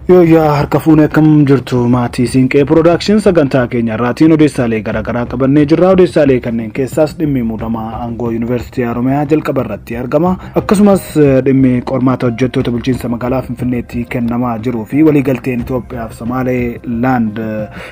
Yoo yaa harka fuunee akkam jirtu maatii Siinqee Production sagantaa keenya irraatiin odeessaalee garaagaraa qabannee jirra. Odeessaalee kanneen keessaas dhimmi muudamaa aangoo Yuunivarsiitii Oromiyaa jalqaba irratti argama. Akkasumas dhimmi qormaata hojjettoota bulchiinsa magaalaa Finfinneetti kennamaa jiruu fi waliigalteen Itoophiyaa fi Somaaliilaand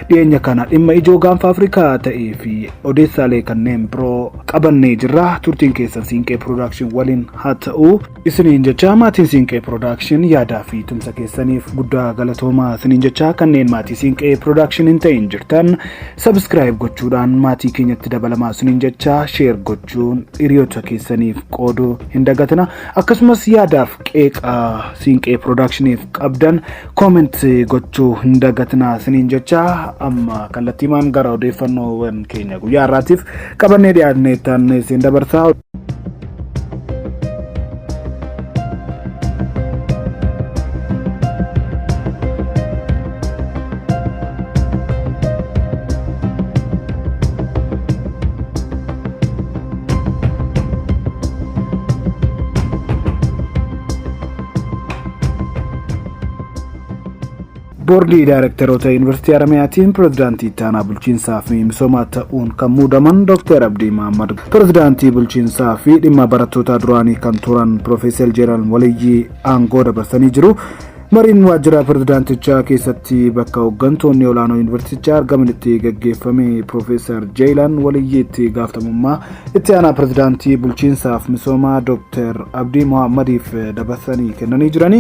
dhiyeenya kana dhimma ijoo gaanfa Afrikaa ta'ee fi odeessaalee kanneen biroo qabannee jirra. Turtiin keessan Siinqee Production waliin haa ta'u. Isiniin jecha maatiin Siinqee Production yaadaa fi tumsa keessaniif guddaa galatooma isiniin jecha kanneen maatii Siinqee Production hin ta'in jirtan subscribe gochuudhaan maatii keenyatti dabalamaa isiniin jecha share gochuun hiriyoota keessaniif qooduu hin dagatina. Akkasumas yaadaaf qeeqa Siinqee Productioniif qabdan comment gochuu hin dagatina isiniin jecha amma kallattiimaan gara odeeffannoowwan keenya guyyaa har'aatiif qabannee dhiyaanneettaan isin dabarsaa. Boordii Daayirektaroota Yuunivarsiitii Harameyaatiin Pireezidaantii Ittaanaa Bulchiinsaa fi Misoomaa ta'uun kan muudaman Dr. Abdii Mohammad, Pireezidaantii Bulchiinsaa fi dhimma barattoota duraanii kan turan Profeesar Jeelaan Waliyyii aangoo dabarsanii jiru. Mariin waajjira pireezidaantichaa keessatti bakka hooggantoonni olaanoo yuunivarsiitichaa argamanitti gaggeeffame. Profeesar Jeelaan Waliyyiitti gaafatamummaa itti aanaa pireezidaantii bulchiinsaaf misoomaa Dr. Abdii Mohammadiif dabarsanii kennanii jirani.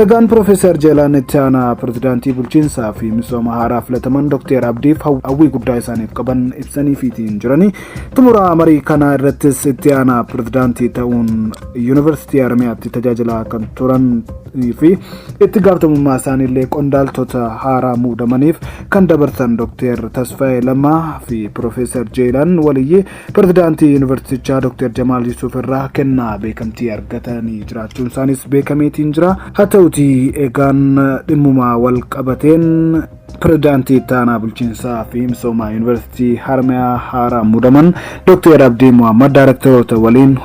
Egaan Profeesar Jeelaan itti aanaa pireezidaantii bulchiinsaa fi misooma haaraa filataman Dr. Abdiif hawwii guddaa isaaniif qaban ibsaniifiitiin jirani. Xumura marii kana irrattis itti aanaa pireezidaantii ta'uun yuunivarsiitii Harameyaatti tajaajilaa kan turan fi itti gaafatamummaa isaaniillee qondaaltota haaraa muudamaniif kan dabarsan Dr. Tasfaayee Lammaa fi Profeesar Jeelaan Waliyyii pireezidaantii yuunivarsiitichaa Dr. Jamaal Yusuf irraa kennaa beekamtii argatanii jiraachuun isaanis beekameetiin jira. Haa ta'utii egaan dhimmuma wal qabateen pireezidaantii ittaanaa bulchiinsaa fi misoomaa yuunivarsiitii Harameyaa haaraa muudaman Dr. Abdii Mohammad daayirektaroota waliin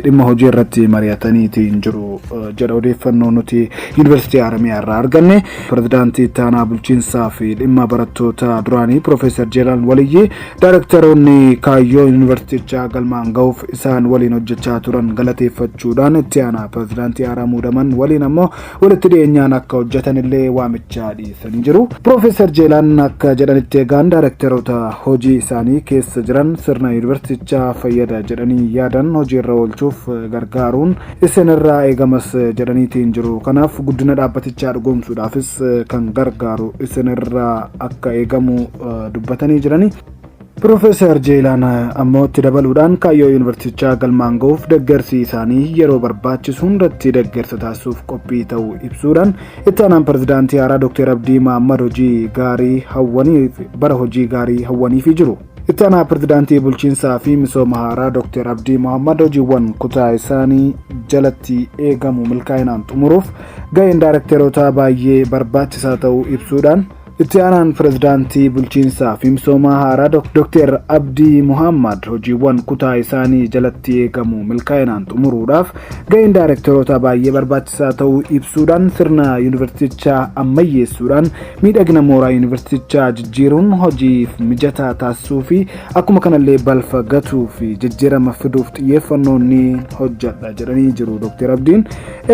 dhimma hojii irratti mari'ataniitiin jiru jedha odeeffannoo nuti Yuunivarsiitii Harameyaa irraa arganne. Pireezidaantii ittaanaa bulchiinsaa fi dhimma barattoota duraanii Profeesar Jeelaan Waliyyii daayirektaroonni kaayyoo yuunivarsiitichaa galmaan ga'uuf isaan waliin hojjechaa turan galateeffachuudhaan itti aanaa pireezidaantii haaraa muudaman waliin ammoo walitti dhiyeenyaan akka hojjetanillee waamichaa dhiyeessanii jiru. Profeesar Jeelaan akka jedhanitti egaan daayirektaroota hojii isaanii keessa jiran sirna yuunivarsiitichaa fayyada jedhanii yaadan hojiirra oolchuuf gargaaruun isinirraa eegamas jedhaniitiin jiru. Kanaaf guddina dhaabbatichaa dhugoomsuudhaafis kan gargaaru isinirraa akka eegamu dubbatanii jirani. Profeesar Jeelaan ammoo itti dabaluudhaan kaayyoo yuunivarsiitichaa galmaan ga'uuf deeggarsi isaanii yeroo barbaachisu hundatti deeggarsa taasisuuf qophii ta'uu ibsuudhaan itti aanaan pireezidaantii haaraa Dr. Abdii Mohammad bara hojii gaarii hawwaniifii jiru. Itti aanaa pireezidaantii bulchiinsaa fi misooma haaraa Dr. Abdii Mohammad hojiiwwan kutaa isaanii jalatti eegamu milkaa'inaan xumuruuf ga'een daayirektarootaa baay'ee barbaachisaa ta'uu ibsuudhaan itti aanaan pireezidaantii bulchiinsaa fi misooma haaraa Dr. Abdii Mohammad hojiiwwan kutaa isaanii jalatti eegamu milkaa'inaan xumuruudhaaf ga'een daayirektarootaa baay'ee barbaachisaa ta'uu ibsuudhaan sirna yuunivarsiitichaa ammayyeessuudhaan miidhagina mooraa yuunivarsiitichaa jijjiiruun hojiif mijataa taasisuu fi akkuma kanallee balfa gatuu fi jijjiirama fiduuf xiyyeeffannoon ni hojjedha jedhanii jiru Dr. Abdiin.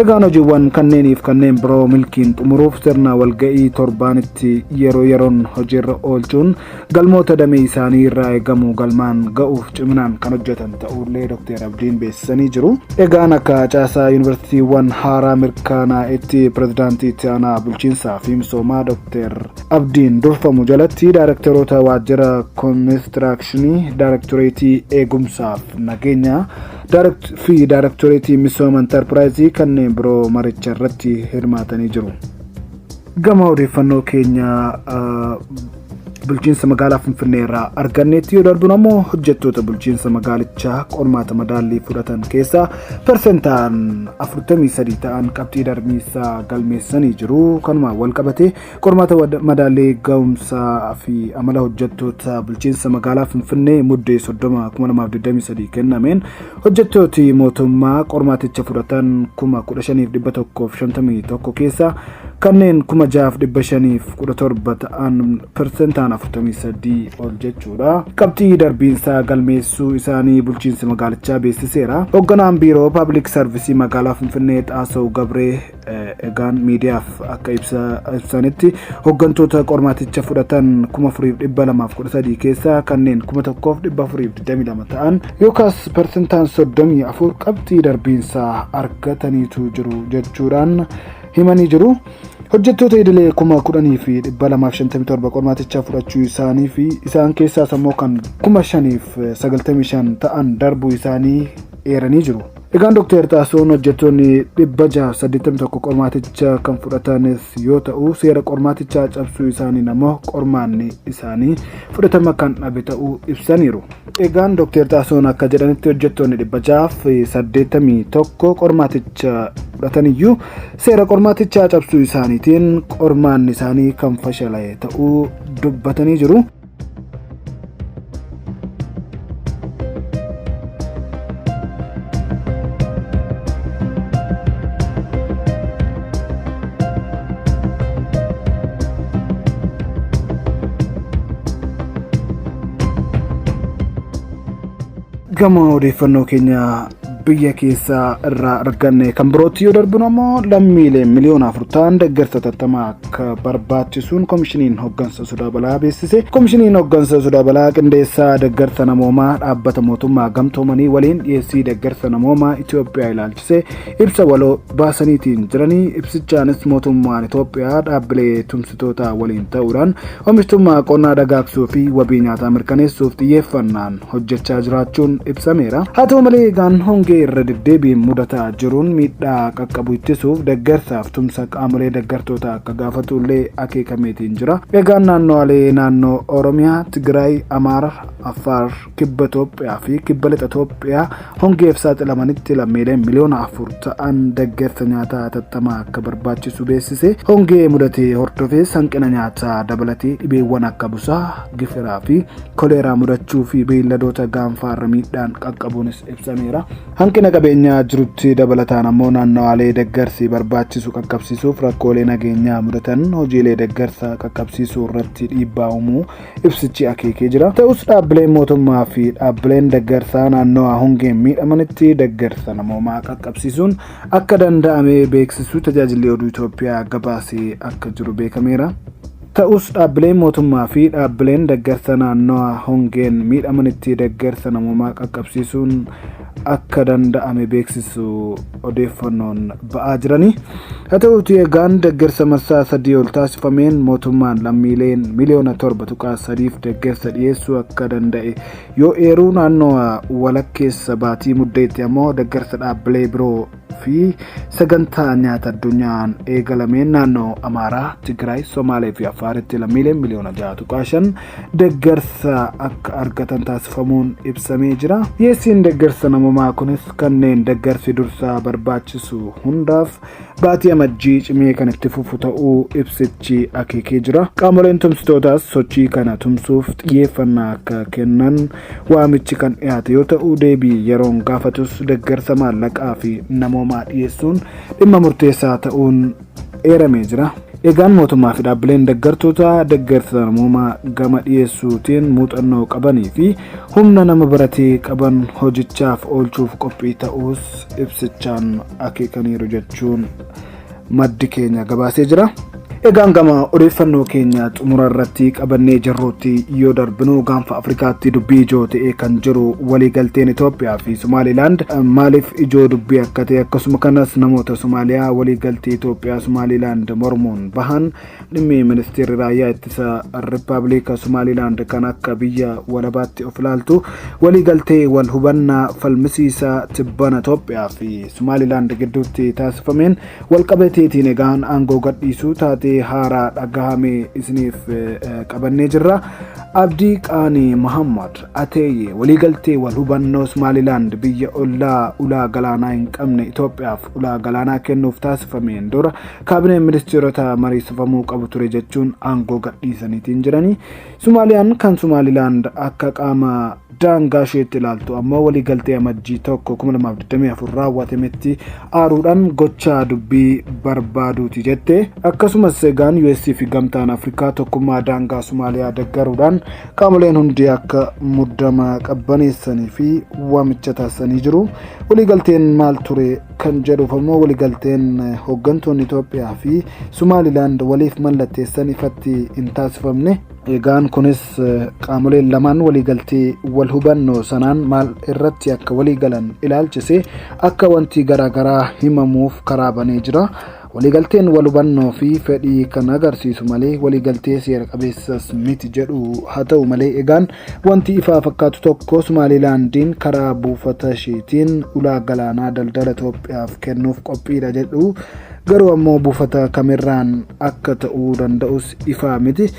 Egaan hojiiwwan kanneeniif kanneen biroo milkiin xumuruuf sirna walga'ii torbaanitti yeroo yeroon hojiirra oolchuun galmoota damee isaanii irraa eegamu galmaan ga'uuf ciminaan kan hojjetan ta'ullee Dr. Abdiin beeksisanii jiru. Egaan akka caasaa yuunivarsiitiiwwan haaraa mirkanaa'etti pireezidaantii itti aanaa bulchiinsaa fi misoomaa Dr. Abdiin durfamu jalatti daayirektaroota waajjira koonistirakshinii, daayirektoreetii eegumsaaf nageenya fi daayirektoreetii misooma intarpiraayizii kanneen biroo maricha irratti hirmaatanii jiru. Gama odeeffannoo keenya bulchiinsa magaalaa Finfinnee irraa arganneetti yoo darbun ammoo hojjettoota bulchiinsa magaalichaa qormaata madaallii fudhatan keessaa persentaan 43 ta'an qabxii darbiinsaa galmeessanii jiru. Kanuma wal qabatee qormaata madaallii ga'umsaa fi amala hojjettoota bulchiinsa magaalaa Finfinnee muddee 30/2023 kennameen hojjettooti mootummaa qormaaticha fudhatan 15,151 keessaa kanneen 6,517 ta'an persentaan 43 ol jechuudha. Qabxii darbiinsaa galmeessuu isaanii bulchiinsi magaalichaa beeksiseera. Hoogganaan biiroo Public Service magaalaa Finfinnee Xaasoo Gabree egaan miidiyaaf akka ibsanitti hooggantoota qormaaticha fudhatan 4,213 keessaa kanneen 1,422 ta'an yookaas persentaan 34 qabxii darbiinsaa argataniitu jiru jechuudhaan himanii jiru. Hojjettoota idilee 10,257 qormaaticha fudhachuu isaanii fi isaan keessaa immoo kan 5,095 ta'an darbuu isaanii eeranii jiru. Egaan Dr. Xaasoon hojjettoonni 681 qormaaticha kan fudhatanis yoo ta'u seera qormaatichaa cabsuu isaanii immoo qormaanni isaanii fudhatama kan dhabe ta'uu ibsaniiru. Egaan Dr. Xaasoon akka jedhanitti hojjettoonni 681 qormaaticha fudhataniyyuu seera qormaatichaa cabsuu isaaniitiin qormaanni isaanii kan fashalaa'e ta'uu dubbatanii jiru. Gama odeeffannoo keenya biyya keessaa irraa arganne kan birootti yoo darbinu ammoo lammiilee miliyoona 40 deeggarsa tattamaa akka barbaachisuun koomishiniin hooggansa sodaa balaa beeksise. Koomishiniin hooggansa sodaa balaa qindeessaa deeggarsa namoomaa dhaabbata mootummaa gamtoomanii waliin dhiyeessii deeggarsa namoomaa Itoophiyaa ilaalchisee ibsa waloo baasaniitiin jiranii. Ibsichaanis mootummaan Itoophiyaa dhaabbilee tumsitoota waliin ta'uudhaan oomishtummaa qonnaa dagaagsuu fi wabii nyaataa mirkaneessuuf xiyyeeffannaan hojjechaa jiraachuun ibsameera. Haa ta'u malee egaan hongee irra deddeebiin mudataa jiruun miidhaa qaqqabu ittisuuf deeggarsaaf tumsa qaamolee deeggartoota akka gaafatullee akeekameetiin jira. Egaan naannoo Oromiyaa, Tigraay, Amaara, Affaar, Kibba Itoophiyaa fi Kibba Lixa Itoophiyaa hongeef saaxilamanitti lammiilee miliyoona 4 ta'an deeggarsa nyaataa tattamaa akka barbaachisu beeksise. Hongee mudatee hordofee hanqina nyaataa dabalatee dhibeewwan akka busaa, gifiraa fi koleeraa mudachuu fi beeyladoota gaanfaarra miidhaan qaqqabuunis ibsameera. Hanqina qabeenyaa jirutti dabalataan ammoo naannawaalee deeggarsi barbaachisu qaqqabsiisuuf rakkoolee nageenyaa mudatan hojiilee deeggarsa qaqqabsiisuu irratti dhiibbaa uumuu ibsichi akeekee jira. Ta'us dhaabbileen mootummaa fi dhaabbileen deeggarsaa naannawaa hongeen miidhamanitti deeggarsa namoomaa qaqqabsiisuun akka danda'ame beeksisuu tajaajilli oduu Itoophiyaa gabaasee akka jiru beekameera. Ta'us dhaabbileen mootummaa fi dhaabbileen deeggarsa naannawaa hongeen miidhamanitti deeggarsa namoomaa qaqqabsiisuun akka danda'ame beeksisu odeeffannoon ba'aa jirani. Haa ta'uutii egaan deeggarsa marsaa 3 ol taasifameen mootummaan lammiileen miliyoona 7.3 deeggarsa dhiyeessuu akka danda'e yoo eeruu naannoo walakkeessa baatii muddeetti ammoo deeggarsa dhaabbilee biroo fi sagantaa nyaata addunyaan eegalameen naannoo Amaaraa, Tigraay, Somaalee fi Affaaritti lammiileen miliyoona 6.5 deeggarsa akka argatan taasifamuun ibsamee jira. Dhiyeessiin deeggarsa namoomaa kunis kanneen deeggarsi dursaa barbaachisu hundaaf baatii amajjii cimee kan itti fufu ta'uu ibsichi akeekee jira. Qaamoleen tumsitootaas sochii kana tumsuuf xiyyeeffannaa akka kennan waamichi kan dhiyaate yoo ta'u deebii yeroon gaafatus deeggarsa maallaqaa fi namoomaa dhiyeessuun dhimma murteessaa ta'uun eeramee jira. Egaan mootummaa fi dhaabbileen deeggartoota deeggarsa namoomaa gama dhiyeessuutiin muuxannoo qabanii fi humna nama baratee qaban hojichaaf oolchuuf qophii ta'uus ibsichaan akeekaniiru jechuun maddi keenya gabaasee jira. Egaan gama odeeffannoo keenya xumura irratti qabannee jirruutti yoo darbinu gaanfa Afrikaatti dubbii ijoo ta'ee kan jiru waliigalteen Itoophiyaa fi Somaalilaand maaliif ijoo dubbii akka ta'e akkasuma kanas namoota Somaaliyaa waliigaltee Itoophiyaa Somaalilaand mormuun bahan dhimmi ministeerri raayyaa ittisa Rippaabilika Somaalilaand kan akka biyya walabaatti of ilaaltu waliigaltee wal hubannaa falmisiisaa tibbana Itoophiyaa fi Somaalilaand gidduutti taasifameen walqabateetiin egaan aangoo gadhiisuu taatee waliigaltee haaraa dhagahame isiniif qabannee jirra. Abdii Qaanii Muhammad Ateeyye waliigaltee wal hubannoo Somaliland biyya ollaa ulaa galaanaa hin qabne Itoophiyaaf ulaa galaanaa kennuuf taasifameen dura kaabineen ministeerota mariisifamuu qabu ture jechuun aangoo gadhiisaniitiin jiranii. Somaaliyaan kan Somaliland akka qaama daangaa isheetti ilaaltu ammoo waliigaltee amajjii 2024 raawwatametti aaruudhaan gochaa dubbii barbaaduuti jette. Akkasumas egaan US fi gamtaan Afrikaa tokkummaa daangaa Somaaliyaa deeggaruudhaan qaamoleen hundi akka muddama qabbaneessanii fi waamicha taasisanii jiru. Waliigalteen maal ture kan jedhuuf ammoo waliigalteen hooggantoonni Itoophiyaa fi Somaliland waliif mallatteessan ifatti hin taasifamne. Egaan kunis qaamoleen lamaan waliigaltee wal hubannoo sanaan maal irratti akka waliigalan ilaalchise akka wanti garaagaraa himamuuf karaa banee jira. Waliigalteen wal hubannoo fi fedhii kan agarsiisu malee waliigaltee seera qabeessas miti jedhu haa ta'u malee egaan wanti ifaa fakkaatu tokko Somalilandiin karaa buufata isheetiin ulaa galaanaa daldala Itoophiyaaf kennuuf qophiidha jedhu garuu ammoo buufata kamirraan akka ta'uu danda'us ifaa miti.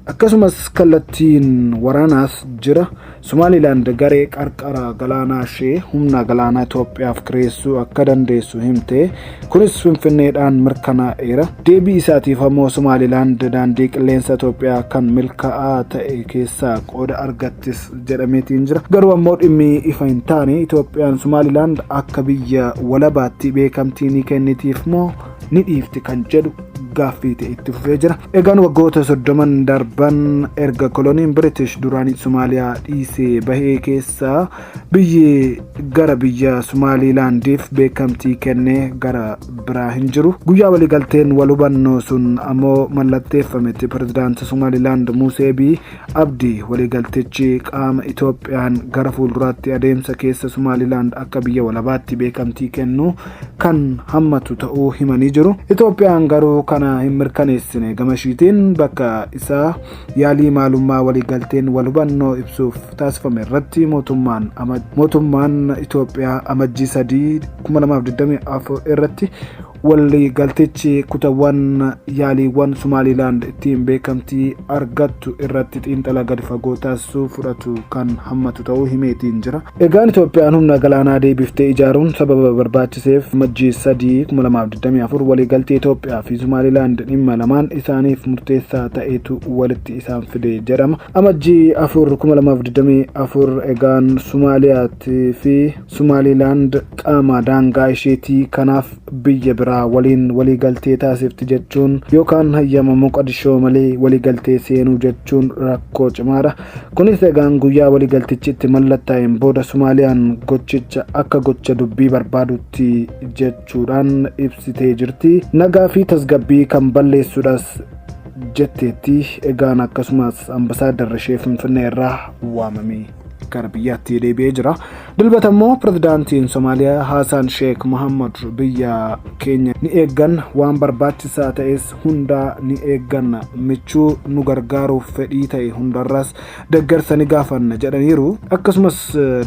Akkasumas kallattiin waraanaas jira. Somaliland garee qarqara galaanaa ishee humna galaanaa Itoophiyaaf kireessuu akka dandeessu himte. Kunis Finfinneedhaan mirkanaa'eera. Deebii isaatiif ammoo Somaliland daandii qilleensa Itoophiyaa kan milkaa'aa ta'e keessaa qooda argattis jedhameetiin jira. Garuu ammoo dhimmi ifa hin taane Itoophiyaan Somaliland akka biyya walabaatti beekamtii ni kennitiif moo ni dhiifti kan jedhu gaaffii ta'e itti fufee jira. Egaan waggoota 30 darban erga koloniin British duraanii Somaaliyaa dhiisee bahee keessaa biyyi gara biyya Somalilandiif beekamtii kennee gara biraa hin jiru. Guyyaa waliigalteen wal hubannoo sun ammoo mallatteeffametti pirezidaantii Somaliland Musee Bihi Abdii waliigaltichi qaama Itoophiyaan gara fuulduraatti adeemsa keessa Somaliland akka biyya walabaatti beekamtii kennu kan hammatu ta'uu himanii jiru. Itoophiyaan garuu kana hin mirkaneessine gamashiitiin bakka isaa yaalii maalummaa waliigalteen wal hubannoo ibsuuf taasifame irratti mootummaan Itoophiyaa amajjii 3 2024 irratti waliigaltichi kutawwan yaaliiwwan Somaliland ittiin beekamtii argattu irratti xiinxala gadi fagoo taasisuu fudhatu kan hammatu ta'uu himeetiin jira. Egaan Itoophiyaan humna galaanaa deebiftee ijaaruun sababa barbaachiseef amajjii 3 2024 waliigaltee Itoophiyaa fi Somaliland dhimma lamaan isaaniif murteessaa ta'etu walitti isaan fide jedhama. Amajjii 4 2024 egaan Somaaliyaa fi Somaliland qaama daangaa isheetii kanaaf biyya waliin waliigaltee taasifti jechuun yookaan hayyama Moqodishoo malee waliigaltee seenuu jechuun rakkoo cimaadha. Kunis egaan guyyaa waliigaltichitti mallattaa'een booda Somaaliyaan gochicha akka gocha dubbii barbaadutti jechuudhaan ibsitee jirti. Nagaa fi tasgabbii kan balleessuudhaas jetteetti. Egaan akkasumas ambasaadarri ishee Finfinnee irraa waamamee gara biyyaatti deebi'ee jira. Dilbata immoo pirezidaantiin Somaaliyaa Hassan Sheikh Mohammed biyya keenya ni eeggan waan barbaachisaa ta'es hunda ni eeggan michuu nu gargaaruuf fedhii ta'e hundarras deeggarsa ni gaafanna jedhaniiru. Akkasumas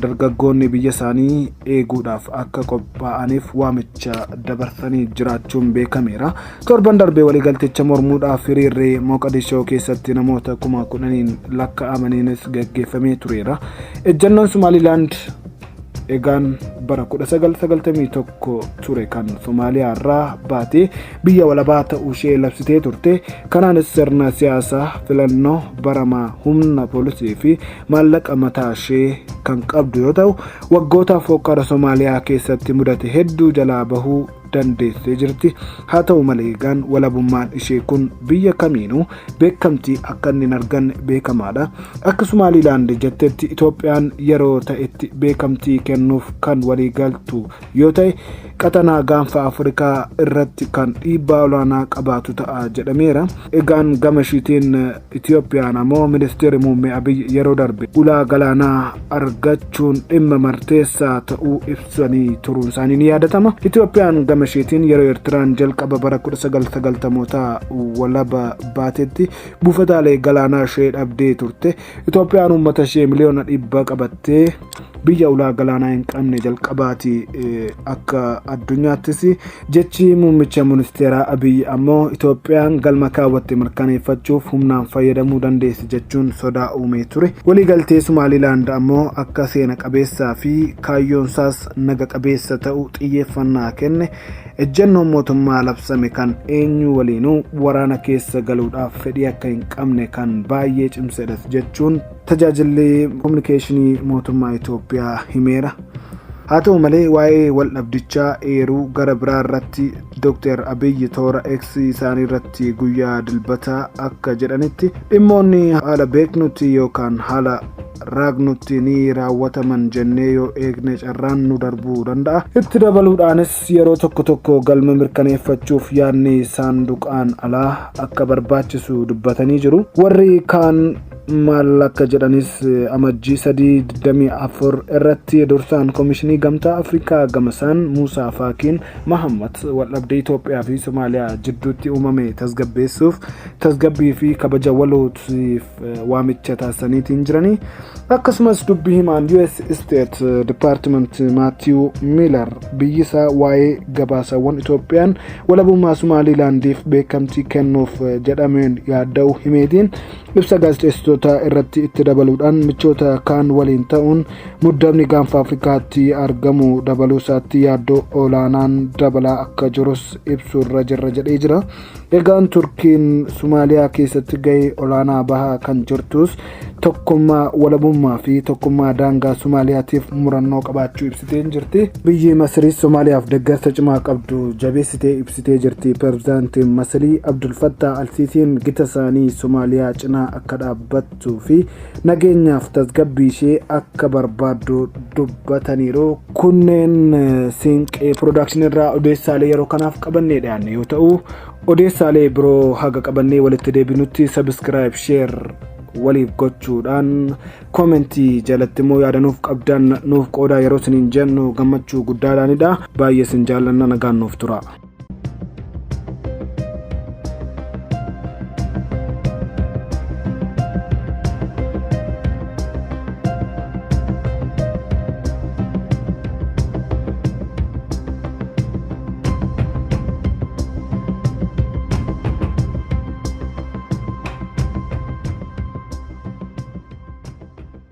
dargaggoonni biyya isaanii eeguudhaaf akka qophaa'aniif waamicha dabarsanii jiraachuun beekameera. Torban darbee waliigalticha mormuudhaaf hiriirri Moqodishoo keessatti namoota 10,000 lakkaa'amaniinis gaggeeffamee tureera. Ejjannoon Somaliland egaan bara 1991 ture kan Somaaliyaa irraa baatee biyya walabaa ta'uu ishee labsitee turte. Kanaanis sirna siyaasaa filannoo baramaa humna poolisii fi maallaqa mataa ishee kan qabdu yoo ta'u waggootaaf hokkara Somaaliyaa keessatti mudate hedduu jalaa bahuu dandeessee jirti. Haa ta'u malee egaan walabummaan ishee kun biyya kamiinuu beekamtii akka hin arganne beekamaadha. Akka Somaliland jettetti Itoophiyaan yeroo ta'etti beekamtii kennuuf kan waliigaltu yoo ta'e qaxanaa gaanfa Afrikaa irratti kan dhiibbaa olaanaa qabaatu ta'a jedhameera. Egaan gamashiitiin Itoophiyaan ammoo ministeerri muummee Abiy yeroo darbe ulaa galaanaa argachuun dhimma marteessaa ta'uu ibsanii turuun isaanii ni yaadatama. Itoophiyaan gamashiitiin yeroo Eertiraan jalqaba bara 1990 walaba baatetti buufataalee galaanaa ishee dhabdee turte. Itoophiyaan uummata ishee miliyoona 100 qabattee biyya ulaa galaanaa hin qabne jalqabaati akka addunyaattis jechi muummicha ministeeraa Abiy ammoo Itoophiyaan galma kaawwatte mirkaneeffachuuf humnaan fayyadamuu dandeessi jechuun sodaa uumee ture. Waliigaltee Somaalilaand ammoo akka seena qabeessaa fi kaayyoonsaas naga qabeessa ta'uu xiyyeeffannaa kenne ejjennoon mootummaa labsame kan eenyu waliinuu waraana keessa galuudhaaf fedhii akka hin qabne kan baay'ee cimsedha jechuun tajaajilli kominikeeshinii mootummaa Itoophiyaa himeera. haa ta'u malee waa'ee wal dhabdichaa eeruu gara biraa irratti Dr. Abiy toora X isaanii irratti guyyaa dilbataa akka jedhanitti dhimmoonni haala beeknutti yookaan haala raagnutti ni raawwataman jennee yoo eegne carraan nu darbuu danda'a. Itti dabaluudhaanis yeroo tokko tokko galma mirkaneeffachuuf yaadni saanduqaan alaa akka barbaachisu dubbatanii jiru. Warri kaan maal akka jedhanis amajjii 324 irratti dursaan komishinii gamtaa Afrikaa gamasaan Muusaa Faakiin Mahammad waldhabdee Itoophiyaa fi Somaaliyaa jidduutti uumame tasgabbeessuuf tasgabbii fi kabaja walootiif waamicha taasisaniitiin jiranii. Akkasumas dubbii himaan US State Department Matthew Miller biyyisaa waa'ee gabaasawwan Itoophiyaan walabummaa Somaalilaandiif beekamtii kennuuf jedhameen yaadda'u himeetiin ibsa gaazexeessitoota irratti itti dabaluudhaan michoota kaan waliin ta'uun muddamni gaanfa Afrikaatti argamu dabaluusaatti yaaddoo olaanaan dabalaa akka jirus ibsurra jirra jedhee jira. Egaan Turkiin Somaaliyaa keessatti gahee olaanaa bahaa kan jirtus tokkummaa walabummaa fi tokkummaa daangaa Somaaliyaatiif murannoo qabaachuu ibsitee jirti. Biyyi Masrii Somaaliyaaf deeggarsa cimaa qabdu jabeessitee ibsitee jirti. Pireezidaantiin Masrii Abdul Fattah al-Siisiin gita isaanii Somaaliyaa cinaa akka dhaabbattuu fi nageenyaaf tasgabbii ishee akka barbaaddu dubbataniiru. Kunneen siinqee production irraa odeessaalee yeroo kanaaf qabannee dhiyaanne yoo ta'u odeessaalee biroo haga qabannee walitti deebinutti subscribe share waliif gochuudhaan komentii jalatti immoo yaadanuuf qabdan nuuf qoodaa yeroo isiniin jennu gammachuu guddaadhaanidha. Baay'ee isin jaallanna nagaan nuuf tura.